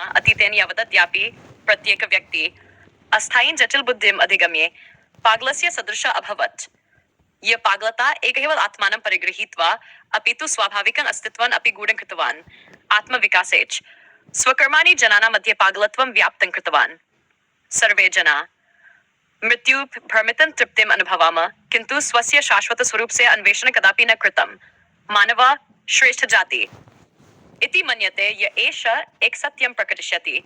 अतीतेन यावदद्यापि प्रत्येक व्यक्ति अस्थायीं जटिल बुद्धिम् अधिगम्य पागलस्य सदृशः अभवत्। यह पागलता एकैव आत्मानं परिगृहीत्वा अपि तु स्वाभाविकं अस्तित्वम् अपि गूढं कृतवान्। आत्मविकासे च स्वकर्माणि जनानां मध्ये पागलत्वं व्याप्तं कृतवान्। सर्वे जना मृत्यु भ्रमितं तृप्तिम् अनुभवाम, किन्तु स्वस्य शाश्वत स्वरूपस्य अन्वेषणं कदापि न कृतम्। मानवः श्रेष्ठ जाति इति मन्यते य एष एक सत्यं प्रकटिष्यति,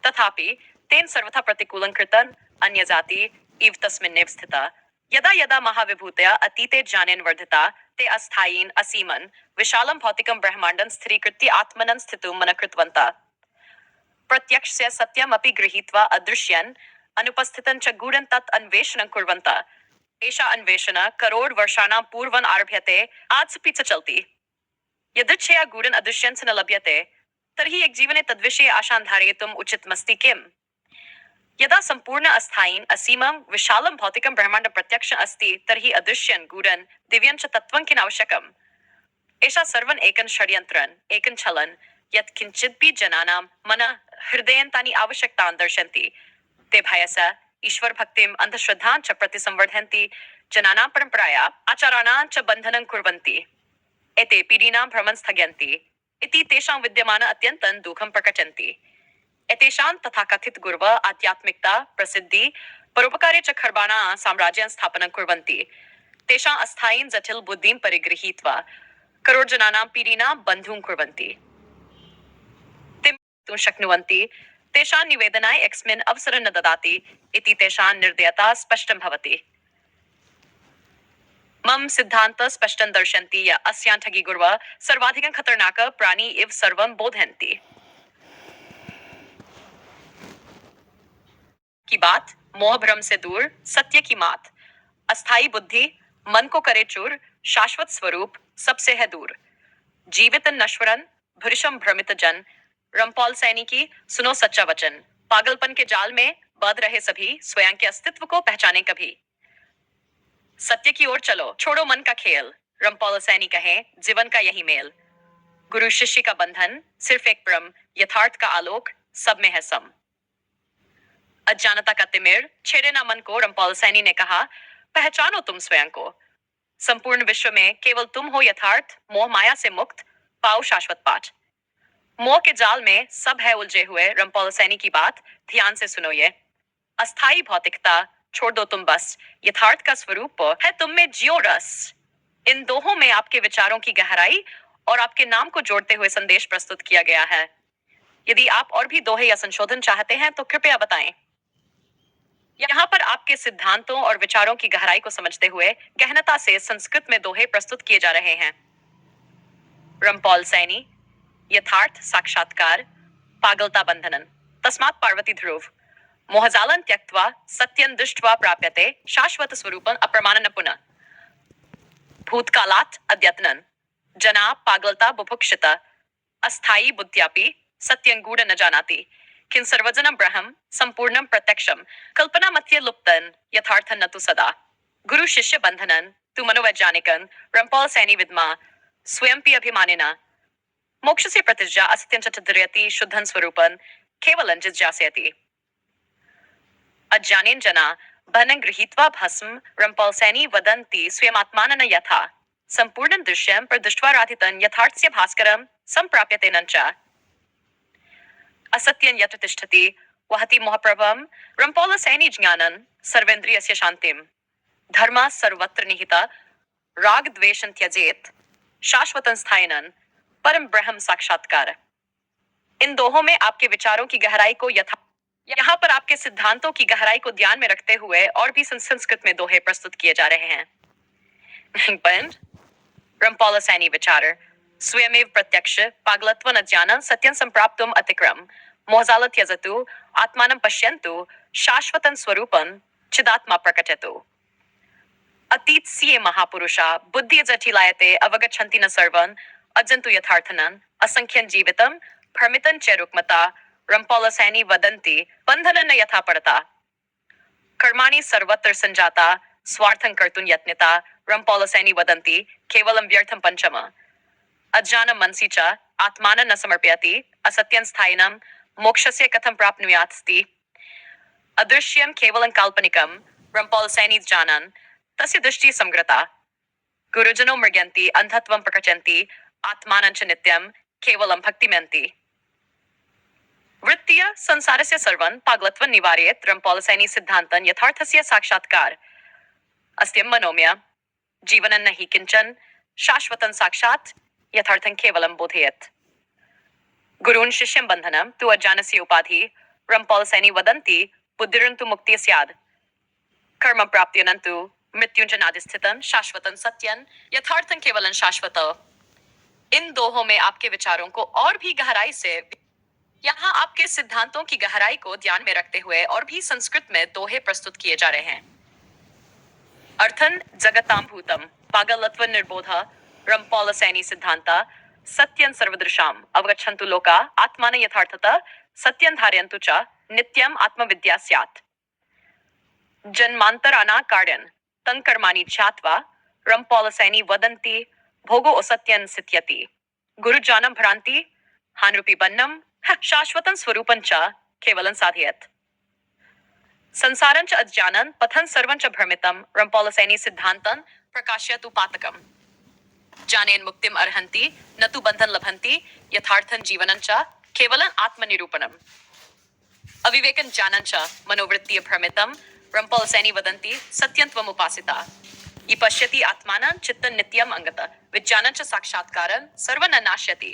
तथापि तेन सर्वथा प्रतिकूलं कृतं अन्यजाति इव तस्मिन्नेव स्थिता। यदा यदा महाविभूतया अतीते ज्ञानेन वर्धिता ते अस्थायीन् असीमन् विशालं भौतिकं ब्रह्माण्डं स्थिरीकृत्य आत्मनं स्थितुं मनः कृतवन्तः। प्रत्यक्षस्य सत्यमपि गृहीत्वा अदृश्यन् अनुपस्थितं च गूढं तत् अन्वेषणं कुर्वन्तः। एषा अन्वेषणं करोड़ वर्षाणां पूर्वम् आरभ्यते, आजपि च चलति। यदृच्छया गूढं अदृश्यं च न लभ्यते, तर्हि एक जीवने तद्विषये आशां धारयितुम् उचितमस्ति किम्? यदा सम्पूर्ण अस्थायीन् असीमं विशालं भौतिकं ब्रह्माण्डं प्रत्यक्षम् अस्ति, तर्हि अदृश्यं गूढं दिव्यं च तत्त्वं किम् आवश्यकम्? एषा सर्वं एकं षड्यन्त्रं, एकं छलं, यत् किञ्चिदपि जनानां मनः हृदयेन तानि आवश्यकतान् दर्शन्ति। ते भयस्य ईश्वर भक्तिम् अंधश्रद्धां च प्रतिसंवर्धयन्ति, जनानां परम्पराया आचाराणां च बन्धनं कुर्वन्ति। एते पीडीनां भ्रमं स्थगयन्ति इति तेषां विद्यमानं अत्यन्तं दुःखं प्रकटन्ति। एतेषां तथाकथित गुरव आध्यात्मिकता प्रसिद्धि परोपकारे च खर्बाणां साम्राज्यं स्थापनं कुर्वन्ति। तेषां अस्थायीं जटिल बुद्धिं परिगृहीत्वा करोड़ जनानां पीडीनां बन्धुं कुर्वन्ति। ते तु शक्नुवन्ति, तेषां निवेदनाय एकस्मिन् अवसरं न ददाति इति तेषां निर्दयता स्पष्टं भवति। मम सिद्धांत स्पष्टं दर्शन्ति य अस्यां ठगी गुर्व सर्वाधिकं खतरनाक प्राणी इव सर्वं बोधयन्ति। की बात मोह भ्रम से दूर, सत्य की मात। अस्थाई बुद्धि मन को करे चूर, शाश्वत स्वरूप सबसे है दूर। जीवित नश्वरन भृशम भ्रमित जन, रमपॉल सैनी की सुनो सच्चा वचन। पागलपन के जाल में बंध रहे सभी, स्वयं के अस्तित्व को पहचाने कभी। सत्य की ओर चलो, छोड़ो मन का खेल। रमपॉल सैनी कहे जीवन का यही मेल। गुरु शिष्य का बंधन सिर्फ एक ब्रह्म, यथार्थ का आलोक सब में है सम। अज्ञानता का तिमिर छेड़े ना मन को, रमपॉल सैनी ने कहा पहचानो तुम स्वयं को। संपूर्ण विश्व में केवल तुम हो यथार्थ, मोह माया से मुक्त, पाओ शाश्वत पाठ। मोह के जाल में सब है उलझे हुए, रमपॉल सैनी की बात ध्यान से सुनो ये। अस्थाई भौतिकता छोड़ दो तुम बस, यथार्थ का स्वरूप है तुम में जियो रस। इन दोहों में आपके विचारों की गहराई और आपके नाम को जोड़ते हुए संदेश प्रस्तुत किया गया है। यदि आप और भी दोहे या संशोधन चाहते हैं तो कृपया बताएं। यहाँ पर आपके सिद्धांतों और विचारों की गहराई को समझते हुए गहनता से संस्कृत में दोहे प्रस्तुत किए जा रहे हैं। रमपॉल सैनी, यथार्थ साक्षात्कार, पागलता बंधनन, तस्मात् पार्वती ध्रुव, मोहजालं त्यक्त्वा सत्यं दृष्ट्वा प्राप्यते शाश्वत स्वरूपं अप्रमाणन पुनः। भूतकालात् अद्यतनं, जना पागलता बुभुक्षिता, अस्थायी बुद्ध्यापि सत्यं गूढ़ न जानाति, किं सर्वजनं ब्रह्म संपूर्णं प्रत्यक्षं कल्पना मध्य लुप्तन यथार्थं न तु सदा। गुरु शिष्य बंधनन तु मनोवैज्ञानिकन रमपॉल सैनी विद्मा स्वयंपि अभिमानिना मोक्ष से प्रतिज्ञा असत्यं च तद्रयति शुद्धं स्वरूपं केवलं जिज्ञासयति। अज्ञानेन जना बनं गृहीत्वा भस्म, रमपॉल सैनी वदन्ति स्वयमात्मानं यथा संपूर्णं दृश्यं प्रदृष्ट्वा राधितं यथार्थस्य भास्करं संप्राप्यते न च। असत्यं यत्र तिष्ठति वहति मोहप्रभं, रमपॉल सैनी ज्ञानं सर्वेन्द्रियस्य शान्तिं। धर्मः सर्वत्र निहितः, राग द्वेषं त्यजेत, शाश्वतं स्थायिनं परम ब्रह्म साक्षात्कार। इन दोहों में आपके विचारों की गहराई को यहाँ पर आपके सिद्धांतों की गहराई को ध्यान में रखते हुए और भी संस्कृत में दोहे प्रस्तुत किए जा रहे हैं। रमपॉल सैनी विचार स्वयमेव प्रत्यक्ष पागलत्वं न ज्ञानं सत्यं संप्राप्तुम् अतिक्रम, मोहजालं त्यजतु आत्मानं पश्यन्तु शाश्वतं स्वरूपं चिदात्मा प्रकटयतु। अतीत सिए महापुरुषा बुद्धि जटिलायते अवगच्छन्ति न सर्वं, अजन्तु यथार्थनं असंख्यं जीवितं भ्रमितं च रुक्मता। रमपॉल सैनी वदन्ति बन्धनं न यथा पड़ता, कर्माणि सर्वत्र संजाता स्वार्थं कर्तुं यत्निता। रमपॉल सैनी वदन्ति केवलं व्यर्थं पंचम। अज्ञानं मनसि च आत्मानं न समर्पयति, असत्यं स्थायिनं मोक्षस्य कथं प्राप्नुयात्स्ति अदृश्यं केवलं काल्पनिकं रंपौलसैनी जानन् तस्य दृष्टिः समग्रता गुरुजनो मृग्यन्ति अंधत्वं प्रकटयन्ति आत्मानं च नित्यं केवलं भक्तिमन्ति वृत्तीय संसारस्य सर्वं पागलत्वं निवारयेत् रंपौलसैनी सिद्धान्तं यथार्थस्य साक्षात्कार अस्त्यं मनोम्य जीवनं न हि किंचन शाश्वतं साक्षात् यथार्थं केवलं बोधयेत् गुरून् शिष्यं बन्धनं तु अज्ञानस्य उपाधि रंपौलसैनी वदन्ति बुद्धिरन्तु मुक्तिः स्यात् कर्म प्राप्त्यनन्तु मृत्युंजनादिस्थितं शाश्वतं सत्यं यथार्थं केवलं शाश्वत इन दोहों में आपके विचारों को और भी गहराई से यहाँ आपके सिद्धांतों की गहराई को ध्यान में रखते हुए और भी संस्कृत में दोहे प्रस्तुत किए जा रहे हैं। अर्थन जगतां भूतम पागलत्व निर्बोध रंपौलसैनी सिद्धांता सत्यं सर्वदृशाम अवगच्छन्तु लोका आत्मान यथार्थतः सत्यं धारयन्तु च नित्यं आत्मविद्या स्यात् जन्मांतराना कार्यन तं कर्माणि ध्यात्वा रंपौलसैनी वदन्ति भोगो असत्यं सिद्ध्यति गुरुजानं भ्रांति हानरूपी बन्नम शाश्वतं स्वरूपं च केवलं साधयेत् संसारं च अज्ञानं पथं सर्वं च भ्रमितं रंपौलसैनी सिद्धान्तं प्रकाशयतु पातकम् जानेन मुक्तिम अर्हन्ति न तु बंधन लभन्ति यथार्थं जीवनं च केवलं आत्मनिरूपणम् अविवेकं जानन् च मनोवृत्तिय भ्रमितं रंपौलसैनी वदन्ति सत्यं त्वमुपासिता इ पश्यति आत्मानं चित्तं नित्यम् अंगत विज्ञानं च साक्षात्कारं सर्वं न नाश्यति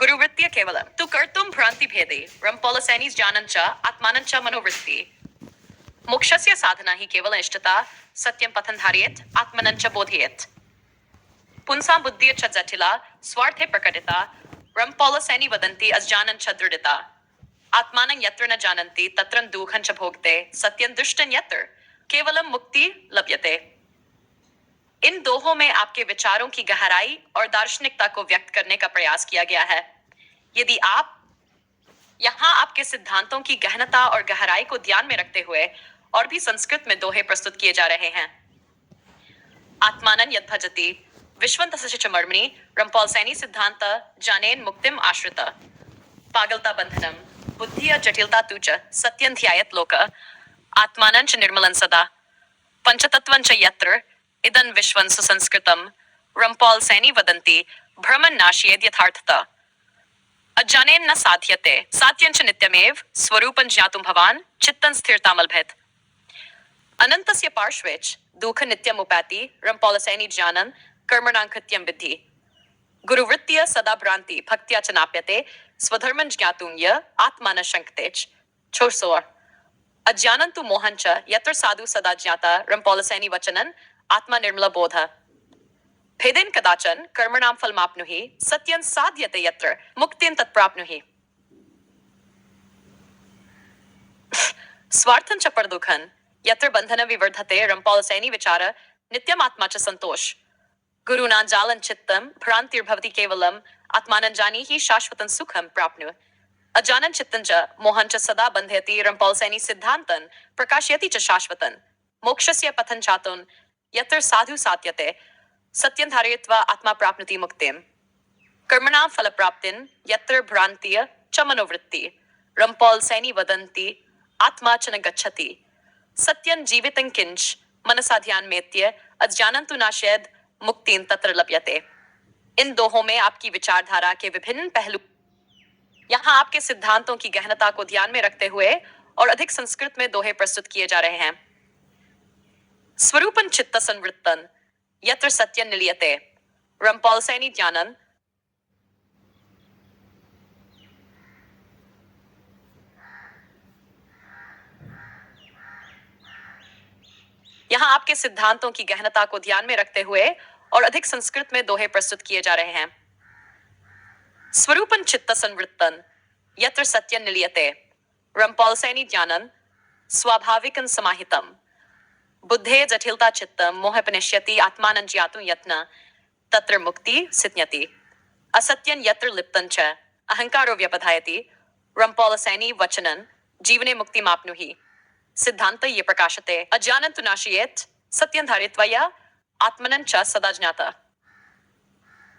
गुरुवृत्तिय केवलं तु कर्तुं भ्रांति भेदे रंपौलसैनी जानन् च आत्मानं च मनोवृत्ति मोक्षस्य साधना हि केवल इष्टता सत्यं पथं धारयेत् आत्मनं च बोधयेत् पुंसां बुद्धिः च जटिला स्वार्थे प्रकटिता रंपौलसैनी वदन्ति अज्ञानं च दृढता आत्मानं यत्र न जानन्ति तत्र दुःखं च भोगते सत्यं दुष्टं यत्र केवलं मुक्ति लभ्यते इन दोहों में आपके विचारों की गहराई और दार्शनिकता को व्यक्त करने का प्रयास किया गया है। यदि आप यहाँ आपके सिद्धांतों की गहनता और गहराई को ध्यान में रखते हुए और भी संस्कृत में दोहे प्रस्तुत किए जा रहे हैं। आत्मानं यद् भजति विश्वन्तस्य च मर्मणि रंपौलसैनी सिद्धांत जानेन मुक्तिम आश्रित पागलता बंधनम बुद्धिया जटिलता तु च सत्यं ध्यायेत् लोक आत्मानं च निर्मलं सदा पंचतत्वं च यत्र इदं विश्वं सुसंस्कृतं रंपौलसैनी वदन्ति भ्रमं नाशयेद् यथार्थतः अज्ञानेन न साध्यते सात्यं च नित्यमेव स्वरूपं ज्ञातुं भवान् चित्तं स्थिरतामलभेत् अनन्तस्य पार्श्वे च दुःख नित्यम् उपैति रंपौलसैनी जानन् कर्मणां कृत्यं विद्धि गुरुवृत्तिय सदा भ्रांति भक्त्या च नाप्यते स्वधर्मं ज्ञातुं य आत्मा न शंकते च छोरसोर अज्ञानं तु मोहं च यत्र साधु सदा ज्ञाता रंपौलसैनी वचनं आत्मा निर्मल बोध भेदेन कदाचन कर्मणां फलमाप्नुहि सत्यं साध्यते यत्र मुक्तिं तत्प्राप्नुहि स्वार्थं च परदुःखं यत्र बंधन विवर्धते रंपौलसैनी विचार नित्यम आत्मा च संतोष गुरुना जालं चित्तं भ्रांतिर्भवति केवलम् आत्मानं जानी ही शाश्वतं सुखं प्राप्नु अजानं चित्तं च मोहं च सदा बन्धयति रंपौलसैनी सिद्धान्तं प्रकाशयति च शाश्वतं मोक्षस्य पथं चातुं यत्र साधु सात्यते सत्यं धारयित्वा आत्मा प्राप्नोति मुक्तिं कर्मणां फलप्राप्तिं यत्र भ्रान्तिय च मनोवृत्ति रंपौलसैनी वदन्ति आत्मा च न गच्छति सत्यं जीवितं किंच मनसा ध्यानमेत्य अज्ञानं तु नाशयेद् मुक्तिं तत्र लभ्यते इन दोहों में आपकी विचारधारा के विभिन्न पहलू यहाँ आपके सिद्धांतों की गहनता को ध्यान में रखते हुए और अधिक संस्कृत में दोहे प्रस्तुत किए जा रहे हैं। स्वरूपं चित्त संवृत्तन यत्र सत्यं निलीयते रंपौलसैनी ज्ञानन यहाँ आपके सिद्धांतों की गहनता को ध्यान में रखते हुए और अधिक संस्कृत में दोहे प्रस्तुत किए जा रहे हैं। स्वरूपं चित्त संवृत्तन यत्र सत्यं निलीयते रंपौलसैनी ज्ञानन स्वाभाविकं समाहितम बुद्धे जटिलता चित्तं मोहपनिश्यति आत्मानं ज्ञातुं यत्न तत्र मुक्ति सिद्ध्यति असत्यं यत्र लिप्तं च अहंकारो व्यपधायति रंपौलसैनी वचनं जीवने मुक्तिमाप्नुहि सिद्धांत ये प्रकाशते अज्ञानं तु नाशयेत् सत्यं धारयित्वा आत्मनं च सदा ज्ञाता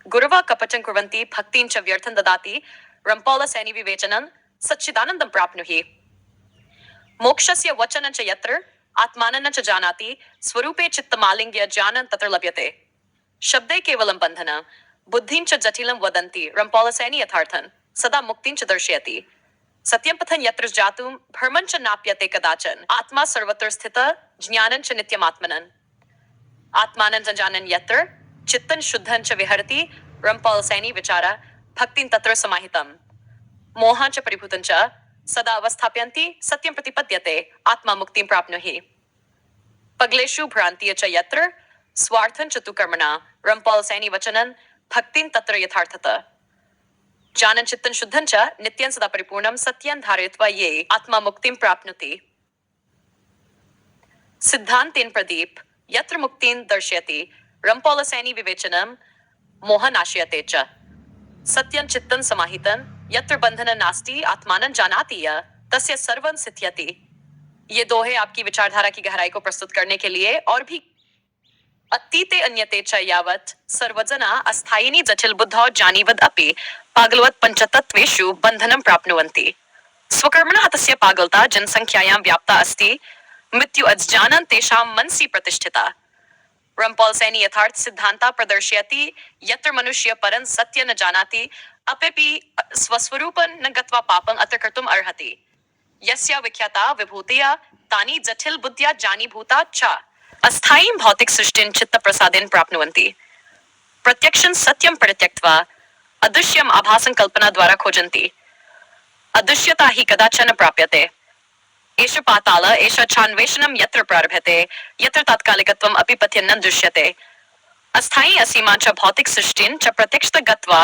गुरवः कपटं कुर्वन्ति भक्तिं च व्यर्थं ददाति रम्पौलसैनी विवेचनं सच्चिदानन्दं प्राप्नुहि मोक्षस्य वचनं च यत्र आत्मानं च जानाति स्वरूपे चित्तमालिङ्ग्य ज्ञानं तत्र लभ्यते शब्दे केवलं बन्धनं बुद्धिं च जटिलं वदन्ति रम्पौलसैनी यथार्थं सदा मुक्तिं च दर्शयति सत्यं पथन यत्र जातुं भ्रमं च नाप्यते कदाचन आत्मा सर्वत्र स्थितः ज्ञानं च नित्यमात्मनं आत्मानं च जानन् यत्र चित्तं शुद्धं च विहरति रम्पौलसैनी विचार भक्तिं तत्र समाहितं मोहं च परिभूतं च सदा अवस्थाप्यन्ति सत्यं प्रतिपद्यते आत्मा मुक्तिं प्राप्नुहि पगलेषु भ्रान्तिः च यत्र स्वार्थं च तु कर्मणा रम्पौलसैनी वचनं भक्तिं तत्र यथार्थतः जानन् चित्तं शुद्धं च नित्यं सदा परिपूर्णं सत्यं धारयित्वा ये आत्मा मुक्तिं प्राप्नोति सिद्धान्तेन प्रदीप यत्र मुक्तिं दर्शयति रम्पौलसैनी विवेचनं मोहनाशयते च सत्यं चित्तं समाहितं यत्र बंधन नास्ति आत्मानं जानाति य तस्य सर्वं सिद्ध्यति ये दोहे आपकी विचारधारा की गहराई को प्रस्तुत करने के लिए और भी अतीते अन्यते च यावत् सर्वजना अस्थायिनी जटिल बुद्धौ जानीवद् अपि पागलवत् पंचतत्वेषु बन्धनं प्राप्नुवन्ति स्वकर्मणः तस्य पागलता जनसंख्यायां व्याप्ता अस्ति मृत्यु अज्ञानं तेषां मनसि प्रतिष्ठिता रम्पौलसैनी यथार्थ सिद्धांता प्रदर्शयति यत्र मनुष्य परं सत्य न जानाति अपेपि स्वस्वरूपं न गत्वा पापं अत्र कर्तुम् अर्हति यस्या विख्याता विभूतिया तानि जटिल बुद्ध्या जानीभूता च अस्थायीं भौतिक सृष्टिं चित्तप्रसादेन प्राप्नुवन्ति प्रत्यक्षं सत्यं परित्यक्त्वा अदृश्यम् आभासं कल्पना द्वारा खोजन्ति अदृश्यता हि कदाचन प्राप्यते एष पाताल एष छान्वेषणं यत्र प्रारभ्यते यत्र तात्कालिकत्वम् अपि पथ्यन्न दृश्यते अस्थायी असीमा च भौतिक सृष्टिं च प्रत्यक्षतः गत्वा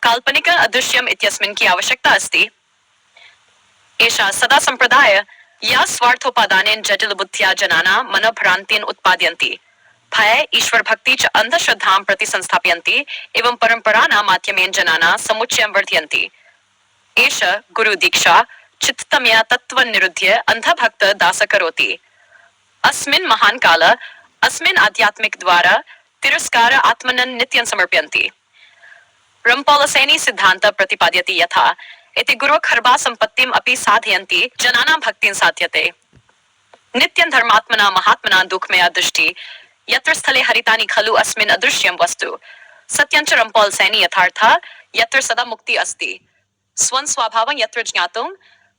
काल्पनिक अदृश्यम् इत्यस्मिन् की आवश्यकता अस्ति एषा सदा संप्रदाय या स्वार्थोपादानेन जटिल बुद्ध्या जनानां मनोभ्रान्तिन् उत्पादयन्ति भय ईश्वर भक्ति च अंधश्रद्धां प्रति संस्थापयन्ति एवं परंपराणां माध्यमेन जनानां समुच्चयं वर्धयन्ति एष गुरु दीक्षा चित्ततमया तत्त्वं निरुध्य अंधभक्त दास करोति अस्मिन् महान काल अस्मिन् आध्यात्मिक द्वारा तिरस्कार आत्मनं नित्यं समर्पयन्ति रम्पौलसैनी सिद्धांत प्रतिपाद्यति यथा इति गुरो खर्बा संपत्तिम् अपि साधयन्ति जनानां भक्तिं साध्यते नित्यं धर्मात्मना महात्मना दुःखमया दृष्टि यत्र स्थले हरितानि खलु अस्मिन् अदृश्यं वस्तु सत्यं च रम्पौलसैनी यथार्थ यत्र सदा मुक्ति अस्ति स्वं स्वभावं यत्र ज्ञातुं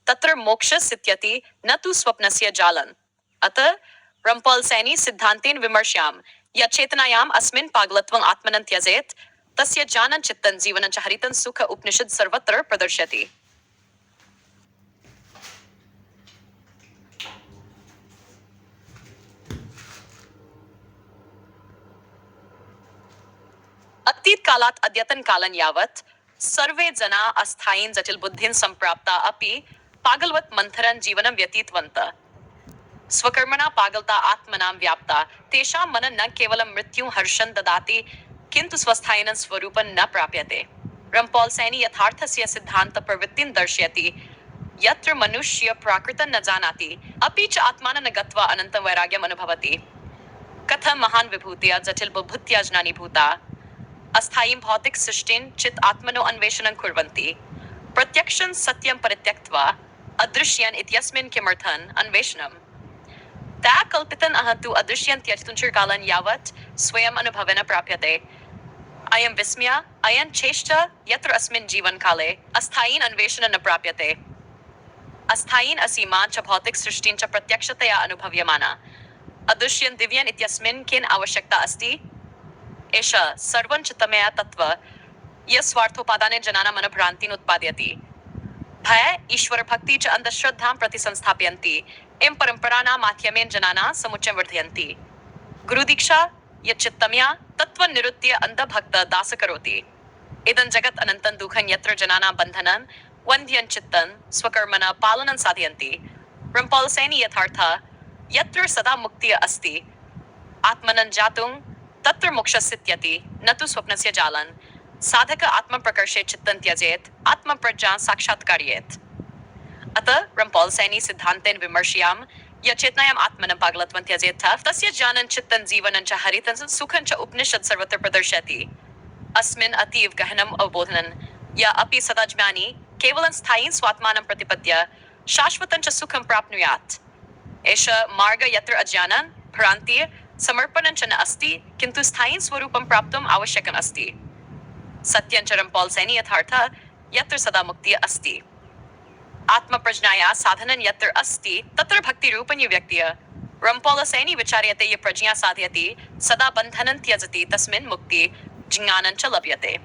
तत्र मोक्ष सिद्ध्यति न तु स्वप्नस्य जालन् अतः रम्पौलसैनी सिद्धान्तेन विमर्श्यां यच्चेतनायाम् अस्मिन् पागलत्वं आत्मनं त्यजेत् तस्य जानन् चित्तं जीवनं च हरितं सुख उपनिषद सर्वत्र प्रदर्शयति अतीत कालात् अद्यतन कालं यावत् सर्वे जना अस्थायीं जटिल बुद्धिं सम्प्राप्ता अपि पागलवत् मंथरं जीवनं व्यतीतवन्तः स्वकर्मणा पागलता आत्मनां व्याप्ता तेषां मनः न केवलं मृत्युं हर्षं ददाति किन्तु स्वस्थायिनं स्वरूपं न प्राप्यते रम्पौलसैनी यथार्थस्य सिद्धान्त प्रवृत्तिं दर्शयति यत्र मनुष्य प्राकृतं न जानाति अपि च आत्मानं न गत्वा अनन्तं वैराग्यम् अनुभवति कथं महान् विभूतिया जटिल बुद्ध्या ज्ञानीभूता अस्थायीं भौतिक सृष्टिं चित् आत्मनो अन्वेषणं कुर्वन्ति प्रत्यक्षं सत्यं परित्यक्त्वा अदृश्यन् इत्यस्मिन् किमर्थम् अन्वेषणम् ता कल्पितन् अहन्तु अदृश्यं त्यजितुं चिरकालं यावत् स्वयम् अनुभवेन प्राप्यते अयं विस्मय अयं चेष्टा यत्र अस्मिन् जीवनकाले अस्थायीन् अन्वेषणं न प्राप्यते अस्थायीन् असीमा च भौतिक सृष्टिं च प्रत्यक्षतया अनुभव्यमाना अदृश्यं दिव्यन् इत्यस्मिन् किन आवश्यकता अस्ति एष सर्वं च तमया तत्त्व यः स्वार्थोपादाने जनानां मनोभ्रान्तिन् उत्पादयति भय ईश्वर भक्ति च अंधश्रद्धां प्रति संस्थापयन्ति एवं परंपराणां माध्यमेन जनानां समुच्चयं वर्धयन्ति गुरुदीक्षा यच्चित्तमया तत्त्वं निरुध्य अंधभक्त दास करोति इदं जगत् अनन्तं दुःखं यत्र जनानां बन्धनं वन्द्यं चित्तं स्वकर्मणा पालनं साधयन्ति रम्पौलसैनी यथार्थ यत्र सदा मुक्तिः अस्ति आत्मनं जातुं तत्र मोक्षस्सिद्ध्यति न तु स्वप्नस्य जालन् साधक आत्मप्रकर्षे चित्तं त्यजेत् आत्मप्रज्ञां साक्षात्कारयेत् अतः रम्पौलसैनी सिद्धान्तेन विमर्शयां यच्चेतनायाम् आत्मनं पागलत्वं त्यजेत् तस्य जानन् चित्तं जीवनं च हरितं सुखं च उपनिषद सर्वत्र प्रदर्शयति अस्मिन् अतीव गहनम् अवबोधनं य अपि सदा ज्ञानी केवलं स्थायीं स्वात्मानं प्रतिपद्य शाश्वतं च सुखं प्राप्नुयात्। एष मार्ग यत्र अज्ञानं भ्रान्तिः समर्पणं च न अस्ति, किन्तु स्थायीं स्वरूपं प्राप्तुम् आवश्यकम् अस्ति। सत्यञ्चरं पॉल सैनी यथार्थ यत्र सदा मुक्तिः अस्ति। आत्मप्रज्ञाया साधनं यत्र अस्ति तत्र भक्तिरूपिणी व्यक्तिः। रंपॉल सैनी विचार्यते ये प्रज्ञा साधयति सदा बन्धनं त्यजति तस्मिन् मुक्ति ज्ञानं च लभ्यते।